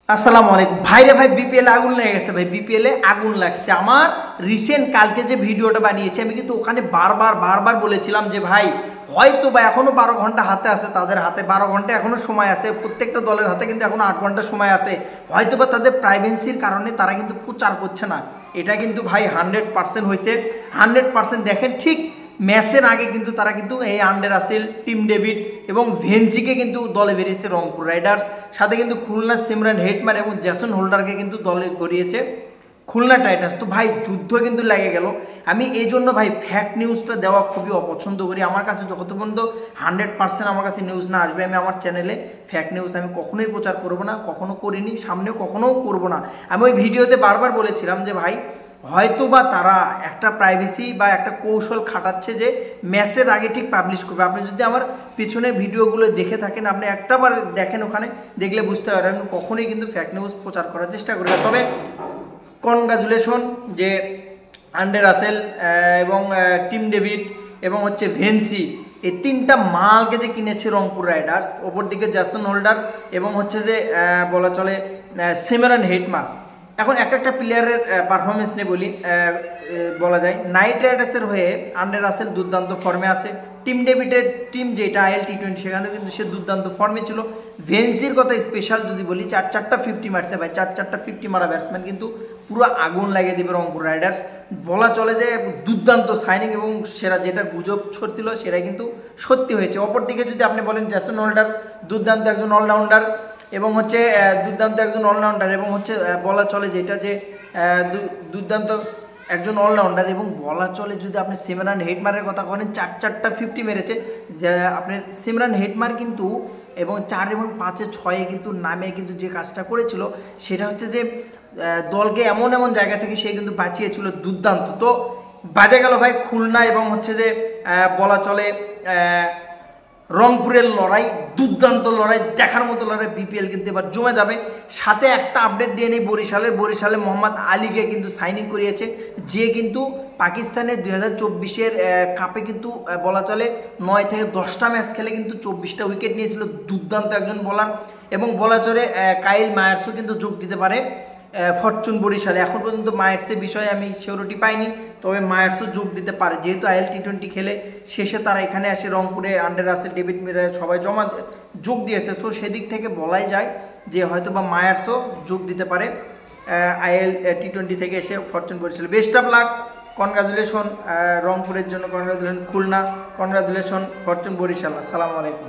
আসসালামু আলাইকুম ভাই রে ভাই বিপিএল আগুন লেগে গেছে ভাই বিপিএল আগুন লাগছে আমার রিসেন্ট কালকে যে ভিডিওটা বানিয়েছি আমি কিন্তু ওখানে বারবার বলেছিলাম যে ভাই হয়তো বা এখনো 12 ঘন্টা হাতে আছে তাদের হাতে 12 ঘন্টা এখনো সময় আছে প্রত্যেকটা দলের হাতে কিন্তু এখনো 8 ঘন্টা সময় আছে হয়তো বা তাদের প্রাইভেসির কারণে তারা কিন্তু প্রচার করছে না এটা কিন্তু ভাই 100% হয়েছে 100% দেখেন ঠিক ম্যাচের আগে কিন্তু তারা কিন্তু এই আন্ডে রাসেল টিম ডেভিড এবং ভেঞ্চিকে কিন্তু দলে বেরিয়েছে রংপুর রাইডার্স সাথে কিন্তু খুলনা সিমরান হেটমার এবং জেসন হোল্ডারকে কিন্তু দলে গড়িয়েছে খুলনা টাইটান্স। তো ভাই যুদ্ধ কিন্তু লেগে গেল। আমি এই জন্য ভাই ফ্যাক্ট নিউজটা দেওয়া খুবই অপছন্দ করি। আমার কাছে যত পর্যন্ত 100% আমার কাছে নিউজ না আসবে আমি আমার চ্যানেলে ফ্যাক্ট নিউজ আমি কখনোই প্রচার করব না, কখনো করিনি, সামনেও কখনোও করব না। আমি ওই ভিডিওতে বারবার বলেছিলাম যে ভাই হয়তো বা তারা একটা প্রাইভেসি বা একটা কৌশল খাটাচ্ছে যে ম্যাচের আগে ঠিক পাবলিশ করবে। আপনি যদি আমার পিছনের ভিডিওগুলো দেখে থাকেন আপনি একটাবার দেখেন, ওখানে দেখলে বুঝতে পারবেন কখনোই কিন্তু ফ্যাক্ট নিউজ প্রচার করার চেষ্টা করি না। তবে কনগ্রাচুলেশন যে আন্ডে রাসেল এবং টিম ডেভিড এবং হচ্ছে ভেন্সি এই তিনটা মালকে যে কিনেছে রংপুর রাইডার্স, ওপর দিকে জেসন হোল্ডার এবং হচ্ছে যে বলা চলে সিমরান হেটমার। এখন একটা প্লেয়ারের পারফরমেন্স নিয়ে বলি, বলা যায় নাইট রাইডার্সের হয়ে আন্ডে রাসেল দুর্দান্ত ফর্মে আছে, টিম ডেভিডের টিম যেটা আইএল টি20 সেখানেও কিন্তু সে দুর্দান্ত ফর্মে ছিল। ভেন্সির কথা স্পেশাল যদি বলি চারটা 50 মারতে ভাই চারটা 50 মারা ব্যাটসম্যান কিন্তু পুরো আগুন লাগিয়ে দেবে রংপুর রাইডার্স। বলা চলে যে দুর্দান্ত সাইনিং এবং সেরা যেটা গুজব ছড়ছিল সেটাই কিন্তু সত্যি হয়েছে। অপরদিকে যদি আপনি বলেন জেসন হোল্ডার দুর্দান্ত একজন অলরাউন্ডার এবং হচ্ছে দুর্দান্ত একজন অলরাউন্ডার এবং হচ্ছে বলা চলে যেটা যে দুর্দান্ত একজন অলরাউন্ডার এবং বলা চলে যদি আপনি সিমরান হেটমারের কথা বলেন চারটা 50 মেরেছে। যে আপনার সিমরান হেটমার কিন্তু এবং 4 এবং 5-এ 6-এ কিন্তু নামে কিন্তু যে কাজটা করেছিল সেটা হচ্ছে যে দলকে এমন জায়গা থেকে সে কিন্তু বাঁচিয়েছিল দুর্দান্ত। তো বাজে গেল ভাই খুলনা এবং হচ্ছে যে বলা চলে রংপুরের লড়াই, দুর্দান্ত লড়াই, দেখার মতো লড়াই। বিপিএল কিন্তু এবার জমে যাবে। সাথে একটা আপডেট দিয়ে নেই বরিশালে মোহাম্মদ আলীকে কিন্তু সাইনিং করিয়েছে, যে কিন্তু পাকিস্তানের 2024-এর কাপে কিন্তু বলা চলে 9 থেকে 10টা ম্যাচ খেলে কিন্তু 24টা উইকেট নিয়েছিল, দুর্দান্ত একজন বোলার। এবং বলা চলে কাইল মায়ার্সও কিন্তু যোগ দিতে পারে ফরচুন বরিশালে। এখন পর্যন্ত মায়ার্সের বিষয়ে আমি সিওরিটি পাইনি, তবে মায়ার্সও যোগ দিতে পারে যেহেতু আইএল টি20 খেলে শেষে তারা এখানে আসে রংপুরে আন্ডে রাসেল ডেভিড মিরার সবাই যোগ দিয়েছে। সো সেদিক থেকে বলাই যায় যে হয়তো বা মায়ার্সও যোগ দিতে পারে আইএল টি20 থেকে এসে ফরচুন বরিশালে। বেস্ট অফ লাক, কনগ্রাচুলেশন রংপুরের জন্য, congratulation Khulna, congratulation fortune Barishal. আসসালামু আলাইকুম।